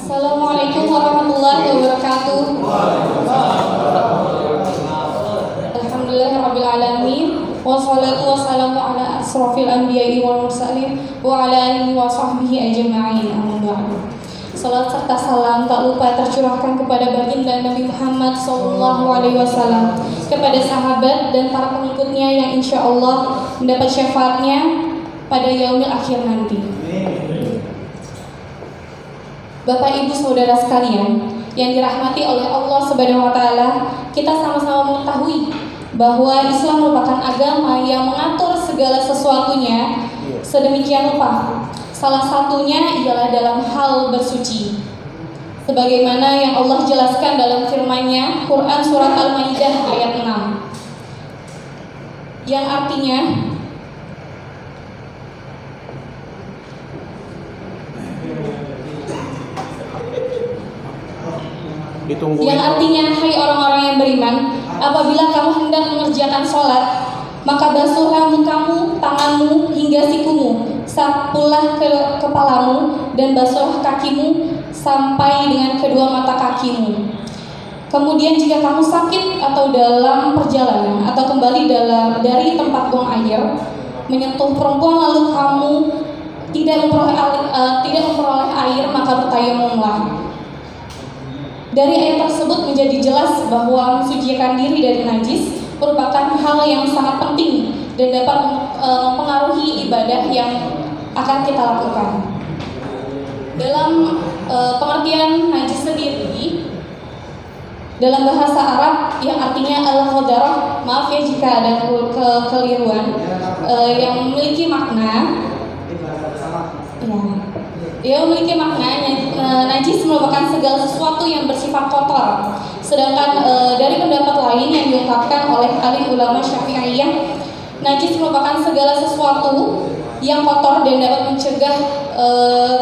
Assalamualaikum warahmatullahi wabarakatuh. Alhamdulillahirabbil alamin. Wassalatu wassalamu ala asrofil anbiya'i wal mursalin wa ala alihi wa sahbihi ajma'in. Amma ba'du. Salat serta salam tak lupa tercurahkan kepada baginda Nabi Muhammad SAW, kepada sahabat dan para pengikutnya yang insya Allah mendapat syafaatnya pada yaumil akhir nanti. Bapak Ibu Saudara sekalian yang dirahmati oleh Allah Subhanahu wa taala, kita sama-sama mengetahui bahwa Islam merupakan agama yang mengatur segala sesuatunya sedemikian rupa. Salah satunya ialah dalam hal bersuci. Sebagaimana yang Allah jelaskan dalam firman-Nya, Quran surat Al-Maidah ayat 6. Yang artinya hai orang-orang yang beriman, apabila kamu hendak mengerjakan sholat, maka basuhlah mukamu, tanganmu, hingga sikumu, sapulah kepalamu, dan basuhlah kakimu sampai dengan kedua mata kakimu. Kemudian jika kamu sakit atau dalam perjalanan atau kembali dari tempat buang air, menyentuh perempuan lalu kamu tidak memperoleh air, maka bertayamumlah. Dari ayat tersebut menjadi jelas bahwa mensucikan diri dari najis merupakan hal yang sangat penting dan dapat mempengaruhi ibadah yang akan kita lakukan. Dalam pengertian najis sendiri, dalam bahasa Arab yang artinya al-ghadarah, maaf ya jika ada kekeliruan, yang memiliki makna najis merupakan segala sesuatu yang bersifat kotor. Sedangkan dari pendapat lain yang diungkapkan oleh alim ulama Syafi'iyah, najis merupakan segala sesuatu yang kotor dan dapat mencegah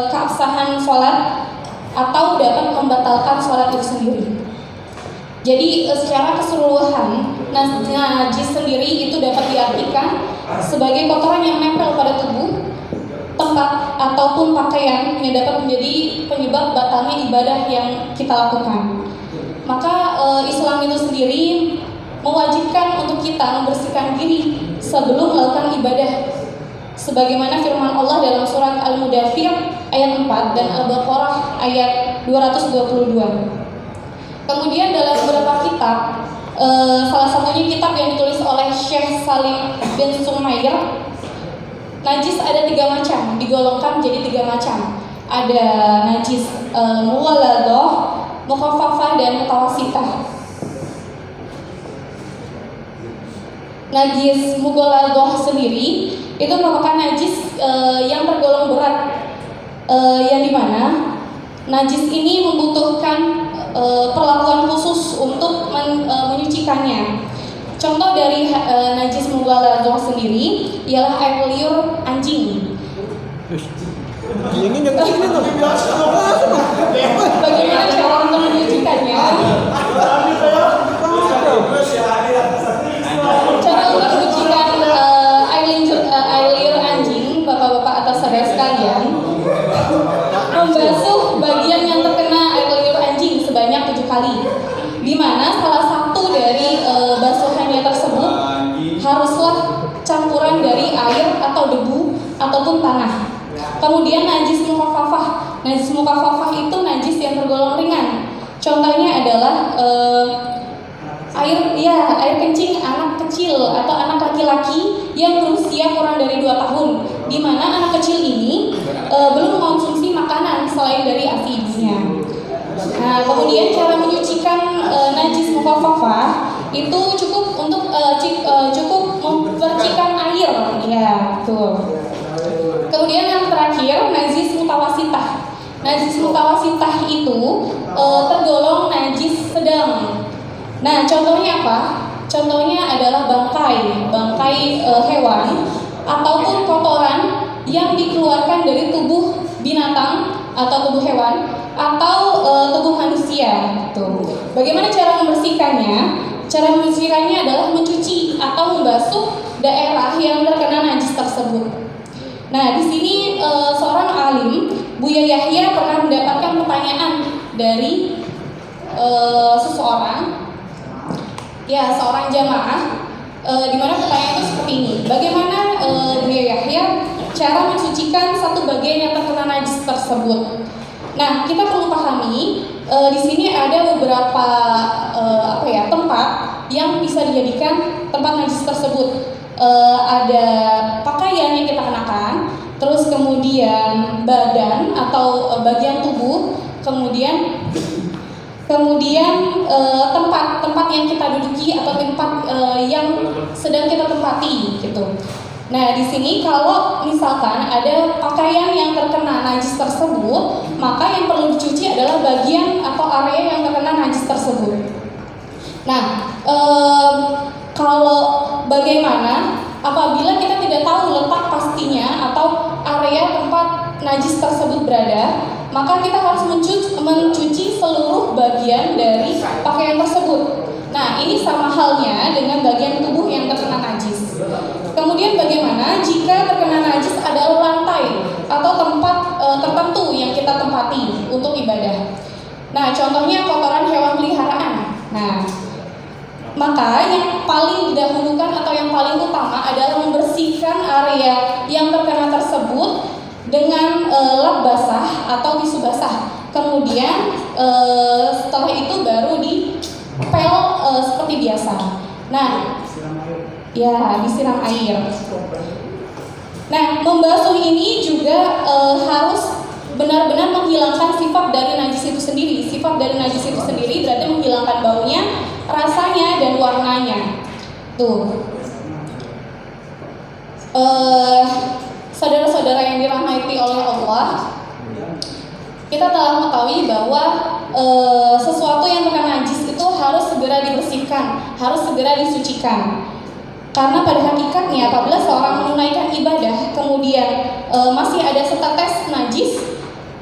keabsahan sholat atau dapat membatalkan sholat itu sendiri. Jadi secara keseluruhan, najis sendiri itu dapat diartikan sebagai kotoran yang menempel pada tubuh, tempat ataupun pakaian yang dapat menjadi penyebab batalnya ibadah yang kita lakukan. Maka Islam itu sendiri mewajibkan untuk kita membersihkan diri sebelum melakukan ibadah. Sebagaimana firman Allah dalam surat Al-Mudaththir ayat 4 dan Al-Baqarah ayat 222. Kemudian dalam beberapa kitab, salah satunya kitab yang ditulis oleh Syekh Salim bin Sumair, najis ada 3 macam, digolongkan menjadi 3 macam. Ada najis mughaladah, mukhaffafah, dan mutawassithah. Najis mughaladah sendiri itu merupakan najis yang tergolong berat, yang dimana najis ini membutuhkan perlakuan khusus untuk menyucikannya. Contoh dari najis mughaladah sendiri ialah air liur anjing. Ini yang ini tuh. Bagaimana cara untuk menyucikannya? Cara untuk menyucikan air liur anjing, bapak-bapak atau saudara sekalian, membasuh bagian yang terkena air liur anjing sebanyak 7 kali. Di mana salah satu dari basuhannya tersebut haruslah campuran dari air atau debu ataupun tanah. Kemudian najis mukhaffafah. Najis mukhaffafah itu najis yang tergolong ringan. Contohnya adalah air kencing anak kecil atau anak laki-laki yang berusia kurang dari 2 tahun, di mana anak kecil ini belum mengonsumsi makanan selain dari ASI ibunya. Nah, kemudian cara menyucikan najis mukhaffafah itu cukup untuk cukup mempercikan air, ya, betul. Kemudian yang terakhir najis mutawassithah. Najis mutawassithah itu tergolong najis sedang. Nah, contohnya apa? Contohnya adalah bangkai hewan ataupun kotoran yang dikeluarkan dari tubuh binatang atau tubuh hewan atau tubuh manusia. Tuh. Bagaimana cara membersihkannya? Cara membersihkannya adalah mencuci atau membasuh daerah yang terkena najis tersebut. Nah, di sini seorang alim, Buya Yahya, pernah mendapatkan pertanyaan dari seseorang, ya seorang jamaah, di mana pertanyaannya seperti ini. Bagaimana Buya Yahya cara mensucikan satu bagian yang terkena najis tersebut? Nah, kita perlu pahami di sini ada beberapa tempat yang bisa dijadikan tempat najis tersebut. Ada pakaian yang kita kenakan, terus kemudian badan atau bagian tubuh, kemudian tempat yang kita duduki atau tempat yang sedang kita tempati gitu. Nah, di sini kalau misalkan ada pakaian yang terkena najis tersebut, maka yang perlu dicuci adalah bagian atau area yang terkena najis tersebut. Nah, kalau bagaimana apabila kita tidak tahu letak pastinya atau area tempat najis tersebut berada, maka kita harus mencuci seluruh bagian dari pakaian tersebut. Nah, ini sama halnya dengan bagian tubuh yang terkena najis. Kemudian bagaimana jika terkena najis adalah lantai atau tempat tertentu yang kita tempati untuk ibadah. Nah, contohnya kotoran hewan peliharaan. Nah, maka yang paling didahulukan atau yang paling utama adalah membersihkan area yang terkena tersebut dengan lap basah atau tisu basah. Kemudian setelah itu baru dipel seperti biasa. Nah, ya disiram air. Nah, membasuh ini juga harus benar-benar menghilangkan sifat dari najis itu sendiri. Sifat dari najis itu sendiri berarti menghilangkan baunya, rasanya, dan warnanya. Tuh. Saudara-saudara yang dirahmati oleh Allah, kita telah mengetahui bahwa sesuatu yang terkena najis itu harus segera dibersihkan, harus segera disucikan. Karena pada hakikatnya apabila seorang menunaikan ibadah kemudian masih ada setetes najis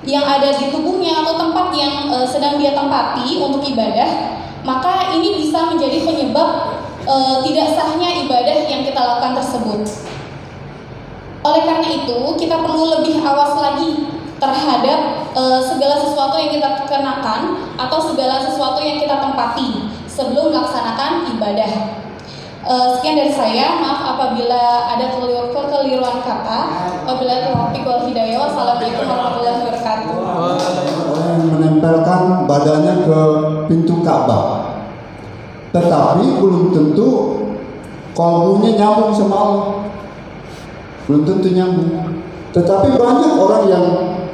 yang ada di tubuhnya atau tempat yang sedang dia tempati untuk ibadah, maka ini bisa menjadi penyebab tidak sahnya ibadah yang kita lakukan tersebut. Oleh karena itu, kita perlu lebih awas lagi terhadap segala sesuatu yang kita kenakan atau segala sesuatu yang kita tempati sebelum melaksanakan ibadah. Sekian dari saya, maaf apabila ada kekeliruan kata. Wabillahi taufiq wal hidayah. Wassalamualaikum warahmatullahi wabarakatuh. Orang yang menempelkan badannya ke pintu Ka'bah, tetapi belum tentu kalbunya nyambung sama Allah. Belum tentu nyambung. Tetapi banyak orang yang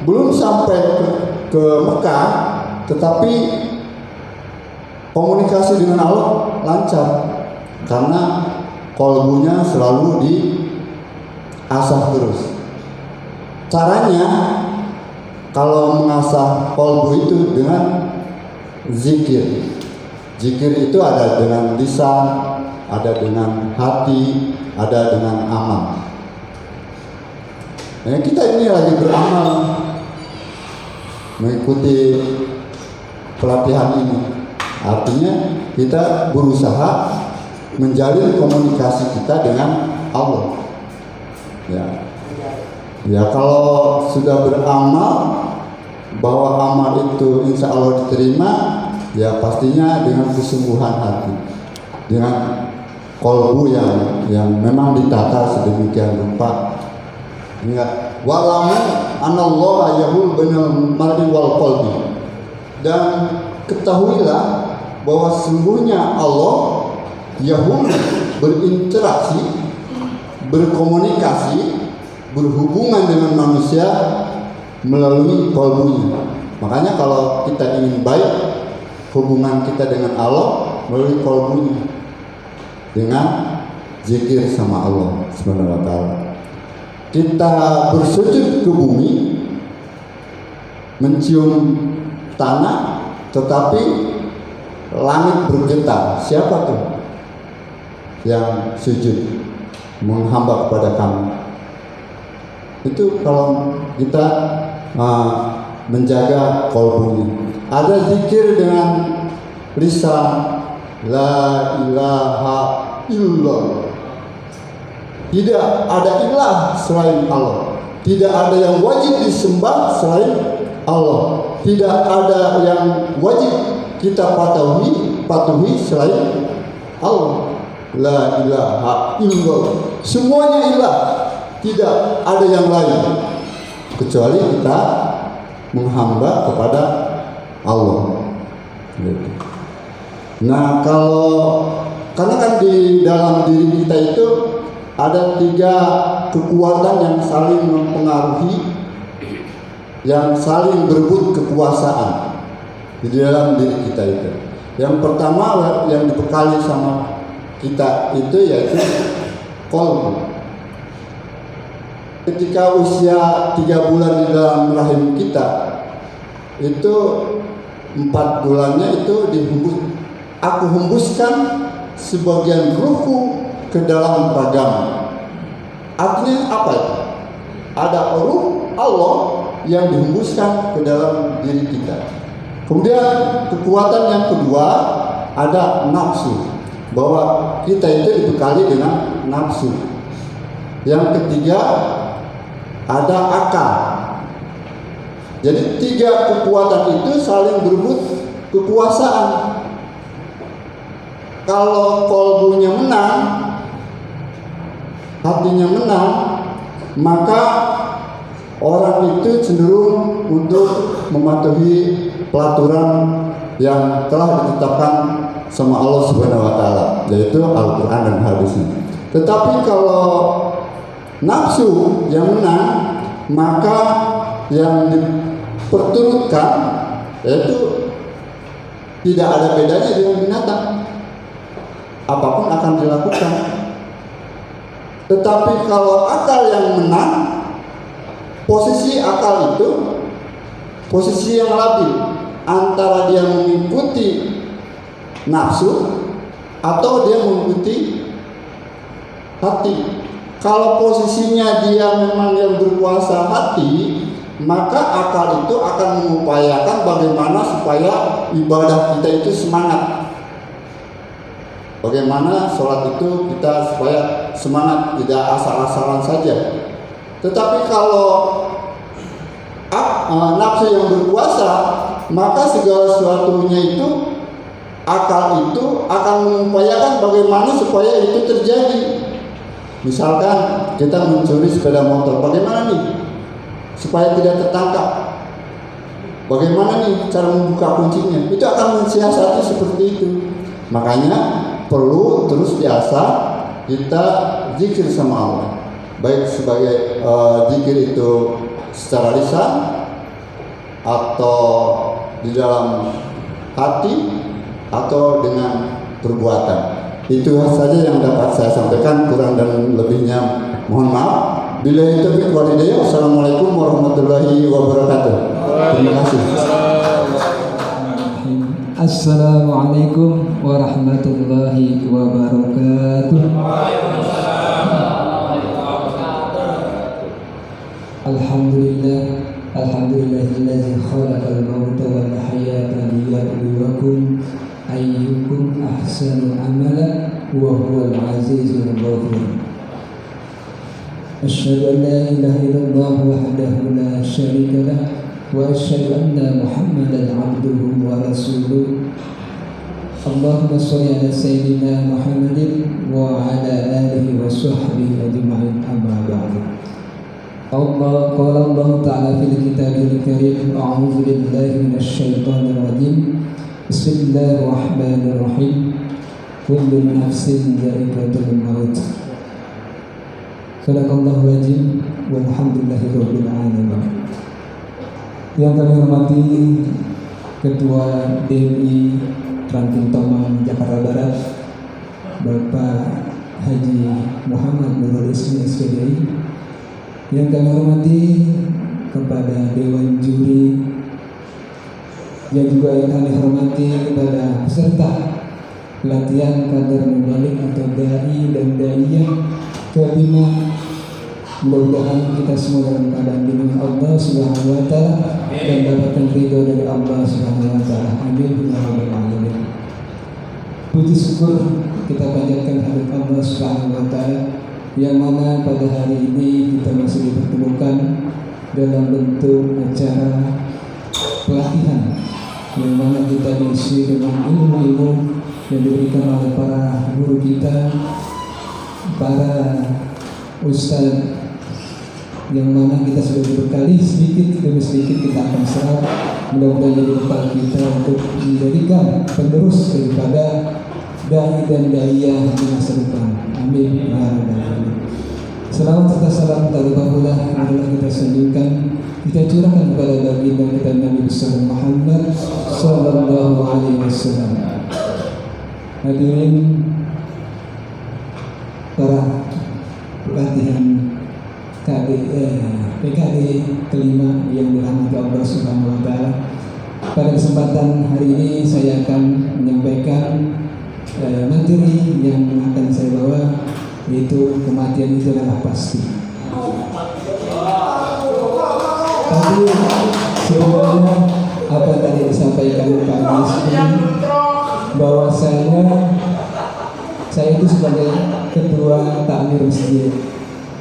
belum sampai ke Mekah, tetapi komunikasi dengan Allah lancar karena kalbunya selalu diasah terus. Caranya kalau mengasah kalbu itu dengan zikir. Zikir itu ada dengan lisan, ada dengan hati, ada dengan amal. Nah, kita ini lagi beramal mengikuti pelatihan ini. Artinya kita berusaha menjalin komunikasi kita dengan Allah. Ya kalau sudah beramal bahwa amal itu insya Allah diterima, ya pastinya dengan kesungguhan hati, dengan kalbu yang memang ditata sedemikian rupa. Ingat, wa'lamu anallaha yahul bainal mar'i wal qalbi. Dan ketahuilah bahwa sungguhnya Allah yahul berinteraksi, berkomunikasi, berhubungan dengan manusia melalui kalbunya. Makanya kalau kita ingin baik hubungan kita dengan Allah melalui kalbunya, dengan zikir sama Allah Subhanahu wa taala. Kita bersujud ke bumi, mencium tanah, tetapi langit bergetar. Siapa tuh yang sujud menghamba kepada kami? Itu kalau kita menjaga kalbunya. Ada zikir dengan lisan, la ilaha illallah. Tidak ada ilah selain Allah. Tidak ada yang wajib disembah selain Allah. Tidak ada yang wajib kita patuhi selain Allah. La ilaha illallah. Semuanya ilah. Tidak ada yang lain kecuali kita menghamba kepada Allah. Nah, karena kan di dalam diri kita itu ada 3 kekuatan yang saling mempengaruhi, yang saling berebut kekuasaan di dalam diri kita itu. Yang pertama yang dibekali sama kita itu yaitu qalbu. Ketika usia 3 bulan di dalam rahim kita itu 4 bulannya itu aku hembuskan sebagian ruhku ke dalam ragamu. Artinya apa itu? Ada ruh Allah yang dihembuskan ke dalam diri kita. Kemudian kekuatan yang kedua ada nafsu, bahwa kita itu dibekali dengan nafsu. Yang ketiga ada akal. Jadi 3 kekuatan itu saling berebut kekuasaan. Kalau kolbunya menang, hatinya menang, maka orang itu cenderung untuk mematuhi pelaturan yang telah ditetapkan sama Allah Subhanahu wa taala, yaitu Al-Qur'an dan hadisnya. Tetapi kalau nafsu yang menang, maka yang diperturutkan yaitu tidak ada bedanya dengan binatang. Apapun akan dilakukan. Tetapi kalau akal yang menang, posisi akal itu posisi yang labil antara dia mengikuti nafsu atau dia mengikuti hati. Kalau posisinya dia memang yang berkuasa hati, maka akal itu akan mengupayakan bagaimana supaya ibadah kita itu semangat. Bagaimana sholat itu kita supaya semangat, tidak asal-asalan saja. Tetapi kalau nafsu yang berkuasa, maka segala sesuatunya itu, akal itu akan mengupayakan bagaimana supaya itu terjadi. Misalkan kita mencuri sepeda motor, bagaimana nih supaya tidak tertangkap? Bagaimana nih cara membuka kuncinya? Itu akan mensiasati seperti itu. Makanya perlu terus biasa kita zikir sama Allah, baik sebagai zikir itu secara lisan atau di dalam hati atau dengan perbuatan. Itu saja yang dapat saya sampaikan, kurang dan lebihnya mohon maaf. Billahi taufiq wal hidayah. Wassalamualaikum warahmatullahi wabarakatuh. Terima kasih. Assalamualaikum warahmatullahi wabarakatuh. Alhamdulillah, alhamdulillahillazi khalaqal mauta wal hayata liyabluwakum ayyukum ahsanu amala wa huwal azizul ghafur. Asyhadu an la ilaha illallah wahdahu la syarika lah wa asyhadu anna Muhammadan abduhu wa rasuluh. Allahumma shalli ala sayyidina Muhammadin wa ala alihi wa sahbihi ajma'in, amma ba'du. Qala Allah ta'ala fil kitabil karim, a'udzu billahi minasy syaithanir rajim. Bismillahirrahmanirrahim. Kullu nafsin dha'iqatul maut. Sadaqallahu al-azim, walhamdulillahirabbil alamin. Yang kami hormati Ketua DMI Ranting Tomang Jakarta Barat, Bapak Haji Muhammad Nurul Ismi SPDI. Yang kami hormati kepada Dewan Juri, yang juga yang kami hormati kepada peserta pelatihan kader mubalik atau dai dan daiyah ke-5. Mudah-mudahan kita semua dalam keadaan bimbingan Allah Subhanahu wa taala dan dapatkan ridho dari Allah Subhanahu wa taala. Amin ya rabbal alamin. Puji syukur kita panjatkan hadirat Allah Subhanahu wa taala yang mana pada hari ini kita masih dipertemukan dalam bentuk acara pelatihan yang mana kita diisi dengan ilmu-ilmu yang diberikan oleh para guru kita, para ustaz, yang mana kita sudah dibekali sedikit demi sedikit kita akan serap. Mudah-mudahan jadi bekal kita untuk menjadikan penerus daripada dai dan daiyah di masa depan. Amin. Selamat serta salam terlebih pula adalah kita sanjungkan, kita curahkan kepada baginda kita Nabi besar Muhammad sallallahu alaihi wasallam. Hadirin para pelatihan PKD kelima yang dirahmati Allah Subhanahu wa taala. Pada kesempatan hari ini saya akan menyampaikan materi yang akan saya bawa, yaitu kematian itu adalah pasti. Tapi sebenarnya apa yang tadi disampaikan Pak Anies ini, bahwasanya saya itu sebagai ketua takmir masjid,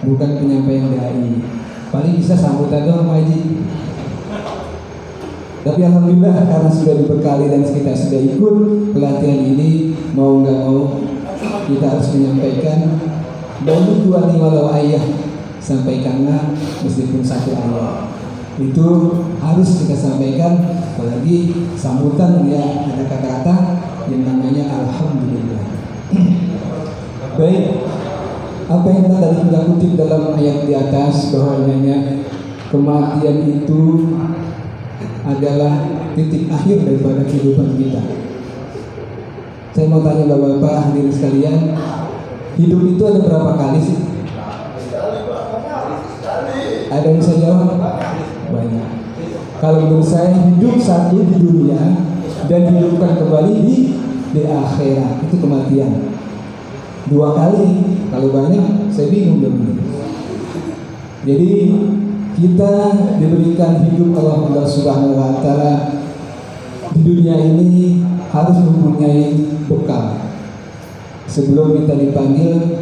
bukan penyampaian dai. Paling bisa sambutan doang Pak Haji. Tapi alhamdulillah karena sudah dibekali dan kita sudah ikut pelatihan ini, mau nggak mau kita harus menyampaikan. Baru dua nih walau ayah, sampaikanlah meskipun satu ayat. Itu harus kita sampaikan, apalagi sambutan ya ada kata-kata yang namanya alhamdulillah. Baik, apa yang tadi kita kutip dalam ayat di atas, bahwasanya kematian itu adalah titik akhir daripada kehidupan kita. Saya mau tanya bapak-bapak hadirin sekalian, hidup itu ada berapa kali sih? Ada yang bisa jawab? Banyak. Kalau menurut saya, hidup satu di dunia dan dihidupkan kembali di akhirat, itu kematian. 2 kali, kalau banyak saya bingung dong. Jadi kita diberikan hidup Allah Subhanahu wa taala di dunia ini harus mempunyai bekal sebelum kita dipanggil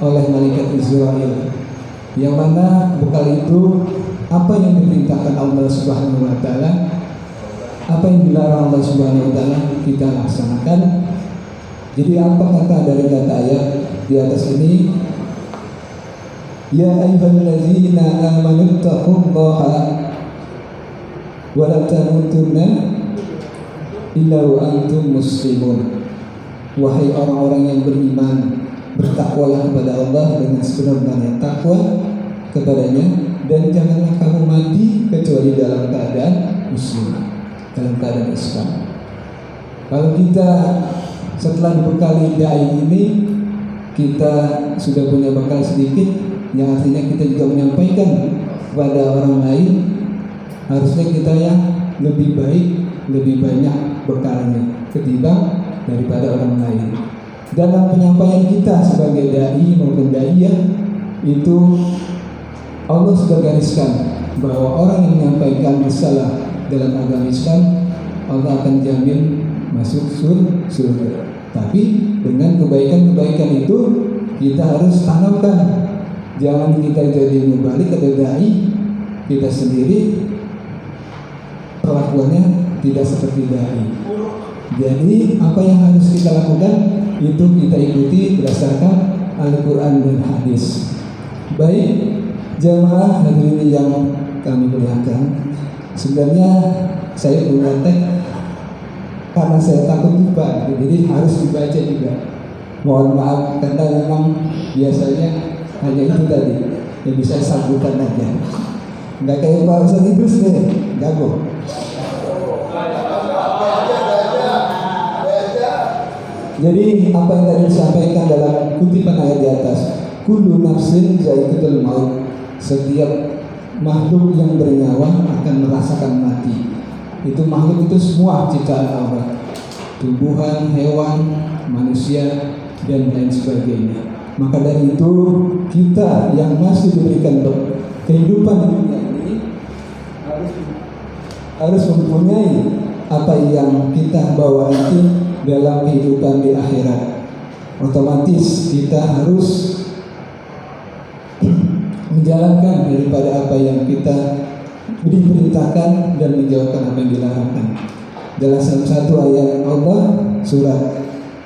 oleh malaikat Israel, yang mana bekal itu apa yang diperintahkan Allah Subhanahu wa taala, apa yang dilarang Allah Subhanahu wa taala kita laksanakan. Jadi apa kata dari kata ayat di atas ini? Ya ayyuhallazina amanu taqullaha wa la tamutunna illa wa antum muslimun. Wahai orang-orang yang beriman, bertakwalah kepada Allah dengan sebenar-benarnya takwa kepadanya, dan janganlah kamu mati kecuali dalam keadaan muslim, dalam keadaan Islam. Kalau kita setelah dibekali dai ini, kita sudah punya bekal sedikit, yang artinya kita juga menyampaikan kepada orang lain. Harusnya kita yang lebih baik, lebih banyak bekalnya ketimbang daripada orang lain. Dalam penyampaian kita sebagai dai maupun daiyah itu, Allah sudah gariskan bahwa orang yang menyampaikan risalah dalam agama Islam, Allah akan jamin masuk surga. Tapi dengan kebaikan-kebaikan itu kita harus tanamkan. Jangan kita jadi mubalik atau dai, kita sendiri perlakuannya tidak seperti dai. Jadi apa yang harus kita lakukan itu kita ikuti berdasarkan Al-Quran dan hadis. Baik, jamaah hadirin yang kami muliakan, sebenarnya saya punya teks karena saya takut lupa, jadi harus dibaca juga. Mohon maaf karena memang biasanya hanya itu tadi yang bisa sambutan aja. Nggak kayak Pak Ustaz Idrus nih, jago. Jadi apa yang tadi disampaikan dalam kutipan ayat di atas, kullu nafsin za'iqatul maut, setiap makhluk yang bernyawa akan merasakan mati. Itu makhluk itu semua ciptaan Allah, tumbuhan, hewan, manusia, dan lain sebagainya. Maka dari itu kita yang masih diberikan kehidupan di dunia ini harus mempunyai apa yang kita bawa nanti dalam kehidupan di akhirat. Otomatis kita harus menjalankan daripada apa yang kita diperintahkan dan menjauhkan apa yang dilarangkan. Dalam salah satu ayat Allah surat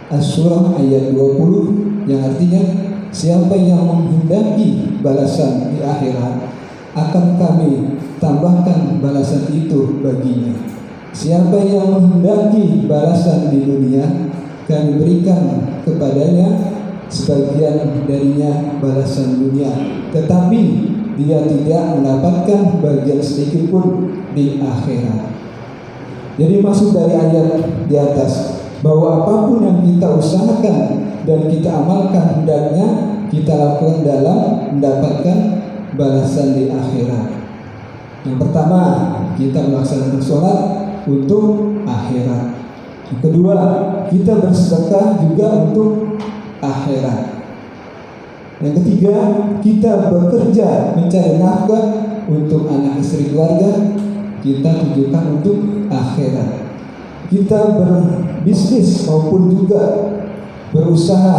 Asy-Syura ayat 20 yang artinya, siapa yang menghendaki balasan di akhirat akan kami tambahkan balasan itu baginya. Siapa yang menghendaki balasan di dunia, kami berikan kepadanya sebagian darinya balasan dunia, tetapi dia tidak mendapatkan bagian sedikit pun di akhirat. Jadi maksud dari ayat di atas bahwa apapun yang kita usahakan dan kita amalkan hendaknya kita lakukan dalam mendapatkan balasan di akhirat. Yang pertama, kita melaksanakan sholat untuk akhirat. Yang kedua, kita bersedekah juga untuk akhirat. Yang ketiga, kita bekerja mencari nafkah untuk anak istri keluarga, kita tujukan untuk akhirat. Kita berbisnis maupun juga berusaha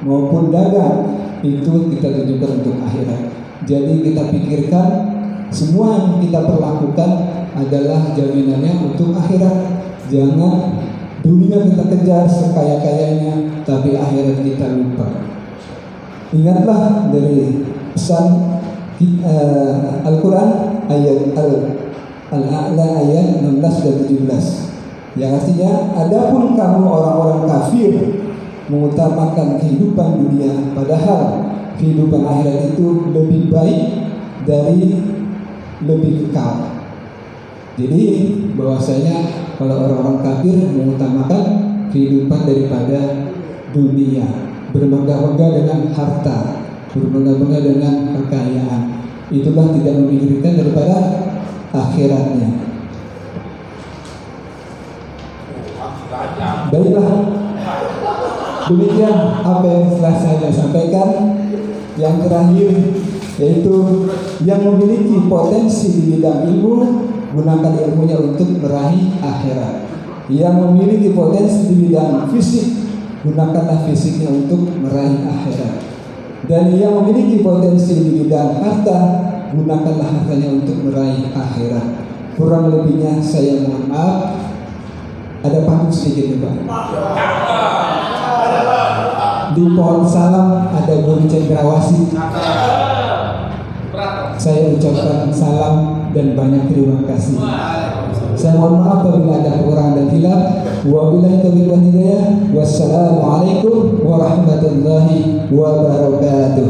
maupun dagang, itu kita tujukan untuk akhirat. Jadi kita pikirkan semua yang kita perlakukan adalah jaminannya untuk akhirat. Jangan dunia kita kejar sekaya-kayanya, tapi akhirat kita lupa. Ingatlah dari pesan Al-Quran ayat Al-A'la ayat 16 dan 17 yang artinya, adapun kamu orang-orang kafir mengutamakan kehidupan dunia, padahal kehidupan akhirat itu lebih baik dari lebih kekal. Jadi bahwasanya kalau orang-orang kafir mengutamakan kehidupan daripada dunia, bermegah-megah dengan harta, bermegah-megah dengan kekayaan, itulah tidak memikirkan daripada akhiratnya. Baiklah, demikian apa yang telah saya sampaikan. Yang terakhir yaitu yang memiliki potensi di bidang ilmu, gunakan ilmunya untuk meraih akhirat. Yang memiliki potensi di bidang fisik, gunakanlah fisiknya untuk meraih akhirat. Dan yang memiliki potensi di bidang harta, gunakanlah hartanya untuk meraih akhirat. Kurang lebihnya saya mohon maaf. Ada pantun sedikit nih Pak. Di pohon salam ada burung cendrawasih. Saya ucapkan salam dan banyak terima kasih. Saya mohon maaf apabila ada kekurangan dan hilaf. Wabillahi taufiq wal hidayah. Wassalamualaikum warahmatullahi wabarakatuh.